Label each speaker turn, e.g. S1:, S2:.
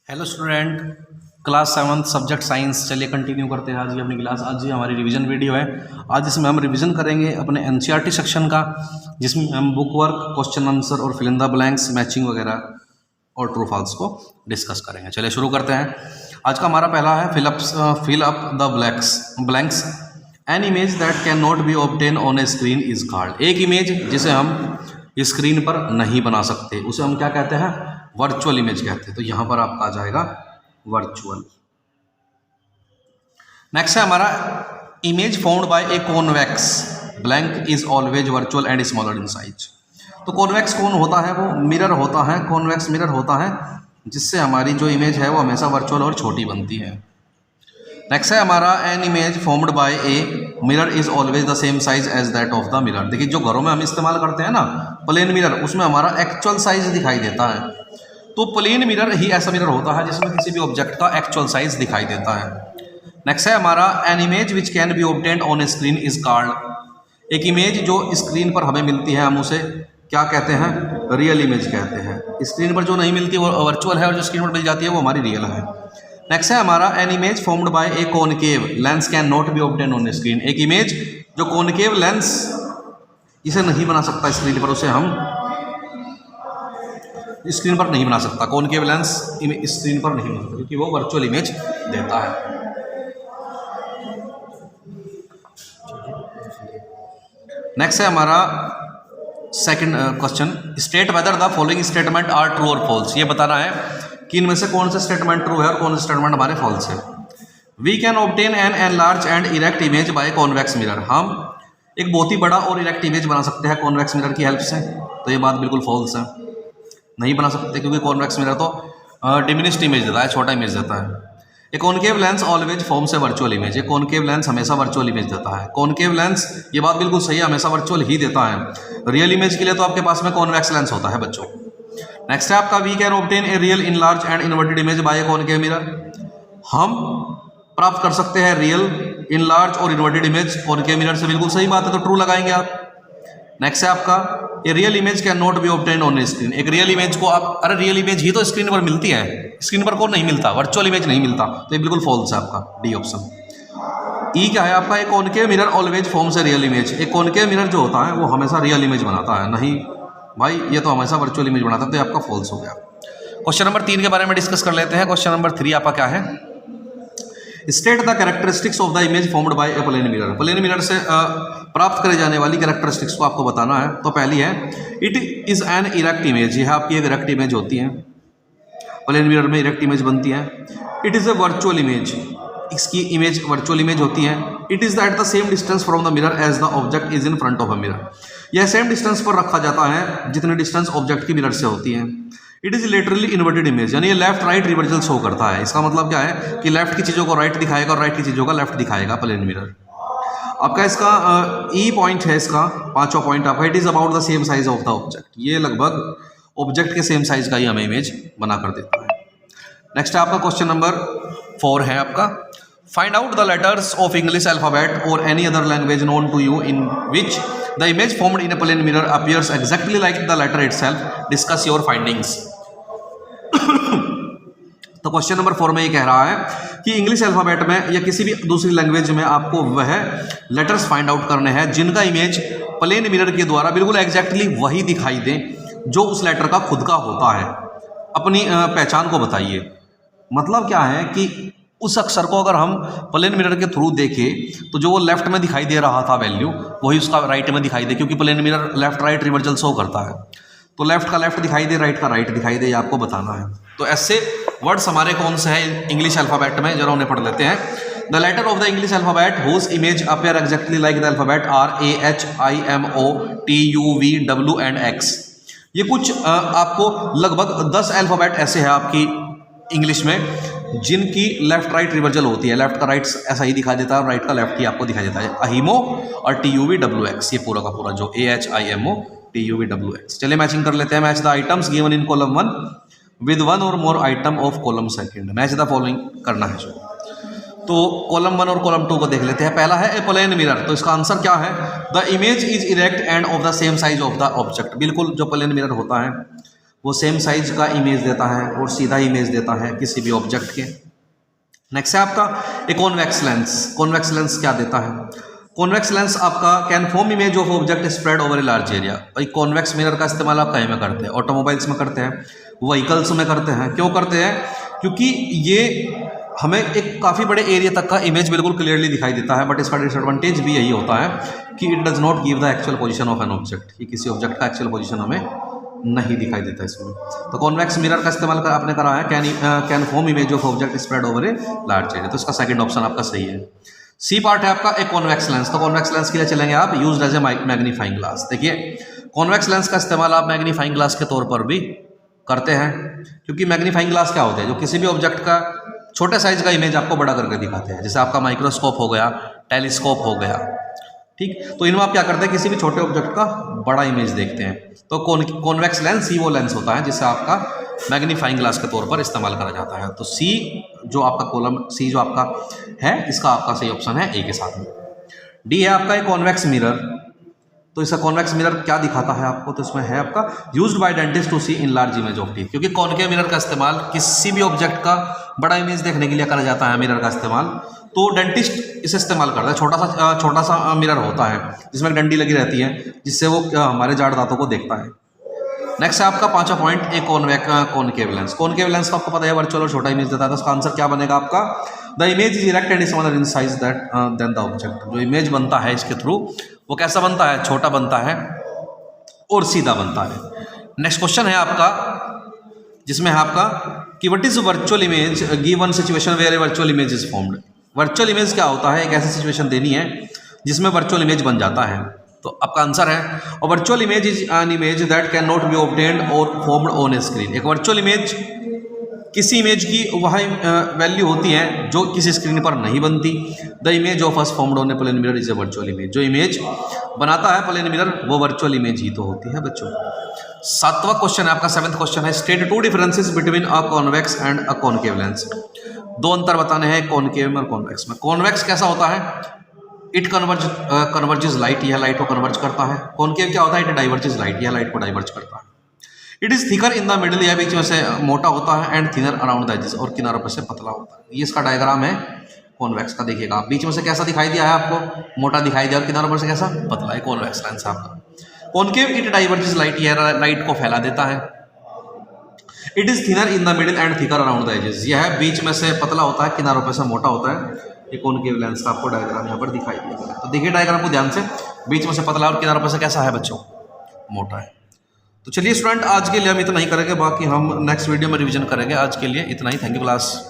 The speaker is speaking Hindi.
S1: Hello student, class 7 subject science. चलिए कंटिन्यू करते हैं आज ये अपनी क्लास। आज ये हमारी रिवीजन वीडियो है। आज इसमें हम रिवीजन करेंगे अपने एनसीईआरटी सेक्शन का, जिसमें हम बुक वर्क, क्वेश्चन आंसर और fill in the blanks, matching वगैरह और ट्रू फॉल्स को डिस्कस करेंगे। चलिए शुरू करते हैं। आज का हमारा पहला है fill up the blanks. An image that can not be obtain on a screen is called. एक इमेज जिसे हम स्क्रीन पर नहीं बना सकते उसे हम क्या कहते हैं? वर्चुअल इमेज कहते हैं। तो यहां पर आपका आ जाएगा वर्चुअल। नेक्स्ट है हमारा image found by a convex blank is always virtual and smaller in size. तो कॉन्वेक्स कौन होता है? वो मिरर होता है, कॉन्वेक्स मिरर होता है, जिससे हमारी जो इमेज है वो हमेशा वर्चुअल और छोटी बनती है। नेक्स्ट है हमारा an image formed by a mirror is always the same size as that of the mirror. देखिए जो घरों में हम इस्तेमाल करते हैं ना प्लेन मिरर, उसमें हमारा एक्चुअल साइज दिखाई देता है। तो प्लेन मिरर ही ऐसा मिरर होता है जिसमें किसी भी ऑब्जेक्ट का एक्चुअल साइज दिखाई देता है। नेक्स्ट है हमारा an image which can be obtained on a screen is called. एक इमेज जो स्क्रीन पर हमें मिलती है हम उसे क्या कहते हैं? रियल इमेज कहते हैं। स्क्रीन पर जो नहीं मिलती वो वर्चुअल है और जो स्क्रीन पर मिल जाती है वो हमारी रियल है। नेक्स्ट है हमारा an image formed by a concave lens can not be obtain on screen. एक इमेज जो कॉनकेव लेंस इसे नहीं बना सकता स्क्रीन पर, उसे हम स्क्रीन पर नहीं बना सकता। कॉनकेव लेंस स्क्रीन पर नहीं बना सकता क्योंकि वो वर्चुअल इमेज देता है। नेक्स्ट है हमारा second question, state whether the following statement are true और फॉल्स। ये बताना है कि इनमें से कौन सा स्टेटमेंट ट्रू है और कौन सा स्टेटमेंट हमारे फॉल्स है। We can obtain an enlarge and erect image by convex mirror. हम एक बहुत ही बड़ा और इरेक्ट इमेज बना सकते हैं कॉन्वेक्स मिरर की हेल्प से। तो ये बात बिल्कुल फॉल्स है, नहीं बना सकते क्योंकि कॉन्वेक्स मिरर तो डिमिनिश्ड इमेज देता है, छोटा इमेज देता है। ए concave lens always forms a virtual image. A concave lens हमेशा वर्चुअल इमेज देता है। कॉनकेव लेंस, ये बात बिल्कुल सही है, हमेशा वर्चुअल ही देता है। रियल इमेज के लिए तो आपके पास में कॉन्वेक्स लेंस होता है बच्चों। नेक्स्ट है आपका we can obtain a real enlarge and inverted image by a concave mirror. हम प्राप्त कर सकते हैं रियल इनलार्ज और इन्वर्टेड इमेज कॉनकेव मिरर से। बिल्कुल सही बात है, तो ट्रू लगाएंगे आप। नेक्स्ट है आपका a real image can not B obtained on screen. एक रियल इमेज को आप, अरे रियल इमेज ही तो स्क्रीन पर मिलती है, स्क्रीन पर कौन नहीं मिलता? वर्चुअल इमेज नहीं मिलता। तो ये बिल्कुल फॉल्स है आपका डी ऑप्शन। ई क्या है आपका? एक concave mirror always forms a real image. एक कॉनकेव मिरर जो होता है वो हमेशा रियल इमेज बनाता है। नहीं भाई, ये तो हमेशा वर्चुअल इमेज बनाता है, तो ये आपका फॉल्स हो गया। क्वेश्चन नंबर 3 के बारे में डिस्कस कर लेते हैं। क्वेश्चन नंबर 3 आपका क्या है? State the characteristics of the image formed by a plane mirror. Plane mirror से प्राप्त करे जाने वाली कैरेक्टरिस्टिक्स को आपको बताना है। तो पहली है it is an erect image. यह आपकी एक इरेक्ट इमेज होती है, प्लेन मिरर में इरेक्ट इमेज बनती है। It is a virtual image, इसकी इमेज वर्चुअल इमेज होती है। It is at the same distance from the mirror as the object is in front of a mirror. यह सेम डिस्टेंस पर रखा जाता है जितने डिस्टेंस ऑब्जेक्ट की मिरर से होती है। It is laterally inverted image, यानी ये लेफ्ट राइट रिवर्सल शो करता है। इसका मतलब क्या है कि लेफ्ट की चीज़ों को राइट दिखाएगा और राइट की चीज़ों का लेफ्ट दिखाएगा प्लेन मिरर। आपका इसका ई पॉइंट है, इसका 5वां पॉइंट आपका it is about the same size of the object. ये लगभग ऑब्जेक्ट के सेम साइज का ही हमें इमेज बना कर देता है। नेक्स्ट आपका क्वेश्चन नंबर 4 है आपका, find out the letters of English alphabet और any other language known to you in which the image formed in a plane mirror appears exactly like the letter itself. Discuss your findings. तो क्वेश्चन नंबर 4 में ये कह रहा है कि इंग्लिश अल्फाबेट में या किसी भी दूसरी लैंग्वेज में आपको वह लेटर्स फाइंड आउट करने हैं जिनका इमेज प्लेन मिरर के द्वारा बिल्कुल एग्जैक्टली वही दिखाई दे जो उस लेटर का खुद का होता है। अपनी पहचान को बताइए। मतलब क्या है कि उस अक्षर को अगर हम प्लेन मिरर के थ्रू देखें तो जो वो लेफ्ट में दिखाई दे रहा था वैल्यू, वही उसका राइट में दिखाई दे, क्योंकि plane mirror left right reversal show करता है। तो लेफ्ट का लेफ्ट दिखाई दे, राइट का राइट दिखाई दे, ये आपको बताना है। तो ऐसे वर्ड्स हमारे कौन से हैं इंग्लिश अल्फाबेट में, जरा उन्हें पढ़ लेते हैं। The letter of the English alphabet whose image appear exactly like the alphabet are A H I M O T U V W and X. ये कुछ आपको लगभग 10 अल्फाबेट ऐसे हैं आपकी इंग्लिश में जिनकी लेफ्ट राइट रिवर्सल होती है। लेफ्ट का राइट ऐसा ही दिखा देता है और राइट का लेफ्ट ही आपको दिखाई देता है। अहिमो और T U V W X, ये पूरा का पूरा जो A H I M O T U V W X. चलिए मैचिंग कर लेते हैं। Match the items given in column 1 with 1 और more item of column 2। Match the following करना है जो। तो कॉलम 1 और कॉलम 2 को देख लेते हैं। पहला है ए प्लेन मिरर, तो इसका आंसर क्या है? The image is erect end of the same size of the object. बिल्कुल जो प्लेन मिरर होता है वो सेम साइज का इमेज देता है और सीधा इमेज देता है किसी भी ऑब्जेक्ट के। नेक्स्ट है आपका एक कॉन्वेक्स लेंस। कॉन्वेक्स लेंस क्या देता है? कॉन्वेक्स लेंस आपका can form image of object spread over a large area. भाई कॉन्वेक्स मिरर का इस्तेमाल आप कहीं में करते हैं? ऑटोमोबाइल्स में करते हैं, व्हीकल्स में करते हैं। क्यों करते हैं? क्योंकि ये हमें एक काफ़ी बड़े एरिया तक का इमेज बिल्कुल क्लियरली दिखाई देता है, बट इसका डिसएडवांटेज भी यही होता है कि it does not give the actual position of an object, कि किसी ऑब्जेक्ट का एक्चुअल पोजीशन हमें नहीं दिखाई देता इसमें। तो कॉन्वेक्स मिरर का इस्तेमाल कर आपने करा है can form image of object spread over a large area. तो इसका सेकंड ऑप्शन आपका सही है। सी पार्ट है आपका एक कॉन्वेक्स लेंस। तो कॉन्वेक्स लेंस के लिए चलेंगे आप used as a magnifying glass. देखिए कॉन्वेक्स लेंस का इस्तेमाल आप मैग्नीफाइंग ग्लास के तौर पर भी करते हैं, क्योंकि मैग्नीफाइंग ग्लास क्या होते हैं? जो किसी भी ऑब्जेक्ट का छोटे साइज का इमेज आपको बड़ा करके दिखाते हैं, जैसे आपका माइक्रोस्कोप हो गया, टेलीस्कोप हो गया, ठीक। तो इनमें आप क्या करते हैं? किसी भी छोटे ऑब्जेक्ट का बड़ा इमेज देखते हैं। तो कॉन्वेक्स लेंस ही वो लेंस होता है जिससे आपका मैग्नीफाइंग ग्लास के तौर पर इस्तेमाल करा जाता है। तो सी जो आपका कॉलम सी जो आपका है, इसका आपका सही ऑप्शन है ए के साथ में। डी है आपका एक कॉन्वेक्स मिरर। तो इसका कॉन्वेक्स मिरर क्या दिखाता है आपको? तो इसमें है आपका used by dentist to see enlarge image of teeth. क्योंकि कॉन्केव मिरर का इस्तेमाल किसी भी ऑब्जेक्ट का बड़ा इमेज देखने के लिए करा जाता है मिरर का इस्तेमाल। तो डेंटिस्ट इसे इस्तेमाल करता है। छोटा सा मिरर होता है जिसमें एक डंडी लगी रहती है, जिससे वो हमारे जाड़ दांतों को देखता है। नेक्स्ट है आपका पांचवा पॉइंट एक कॉनकेव लेंस। कॉनकेव लेंस को आपको पता है वर्चुअल और छोटा इमेज देता है। तो इसका आंसर क्या बनेगा आपका? The image is erect and smaller in size than the object. जो इमेज बनता है इसके थ्रू वो कैसा बनता है? छोटा बनता है और सीधा बनता है। नेक्स्ट क्वेश्चन है आपका जिसमें है आपका कि what is virtual image given situation where a virtual image is formed. Virtual image क्या होता है? एक ऐसी सिचुएशन देनी है जिसमें वर्चुअल इमेज बन जाता है। तो आपका आंसर है और virtual image is an image that can not B obtained और फॉर्म्ड ऑन ए स्क्रीन। एक वर्चुअल इमेज किसी इमेज की वह वैल्यू होती है जो किसी स्क्रीन पर नहीं बनती। The image of us formed on a plane mirror is a virtual image. जो इमेज बनाता है प्लेन मिरर वो वर्चुअल इमेज ही तो होती है बच्चों। सातवां क्वेश्चन है आपका, सेवेंथ क्वेश्चन है state two differences between a convex and a concave lens. दो अंतर बताने हैं कॉनकेव और कॉन्वेक्स में। कॉन्वेक्स कैसा होता है? इट कन्वर्जेस लाइट, यह लाइट को कन्वर्ज करता है। कॉनकेव क्या होता है? इट डाइवर्जेस लाइट, यह लाइट को डाइवर्ज करता है। It is thicker in the middle, यह बीच में से मोटा होता है, and thinner around the edges, और किनारों पर से पतला होता है। ये इसका डायग्राम है कॉन्वेक्स का। देखिएगा आप बीच में से कैसा दिखाई दिया है आपको? मोटा दिखाई दिया, और किनारों पर से कैसा? पतला है। कॉन्वेक्स लेंस आपका। कॉनकेव इट डाइवर्जेस लाइट, यह लाइट को फैला देता है। It is thinner in the middle and thicker around the edges, यह बीच में से पतला होता है, किनारों पर से मोटा होता है। ये कॉनकेव लेंस का आपको डायग्राम यहाँ पर दिखाई दिया। तो देखिए डायग्राम को ध्यान से, बीच में से पतला और किनारों पर से कैसा है बच्चों? मोटा है। तो चलिए स्टूडेंट आज के लिए हम इतना ही करेंगे, बाकी हम नेक्स्ट वीडियो में रिवीजन करेंगे। आज के लिए इतना ही। Thank you class.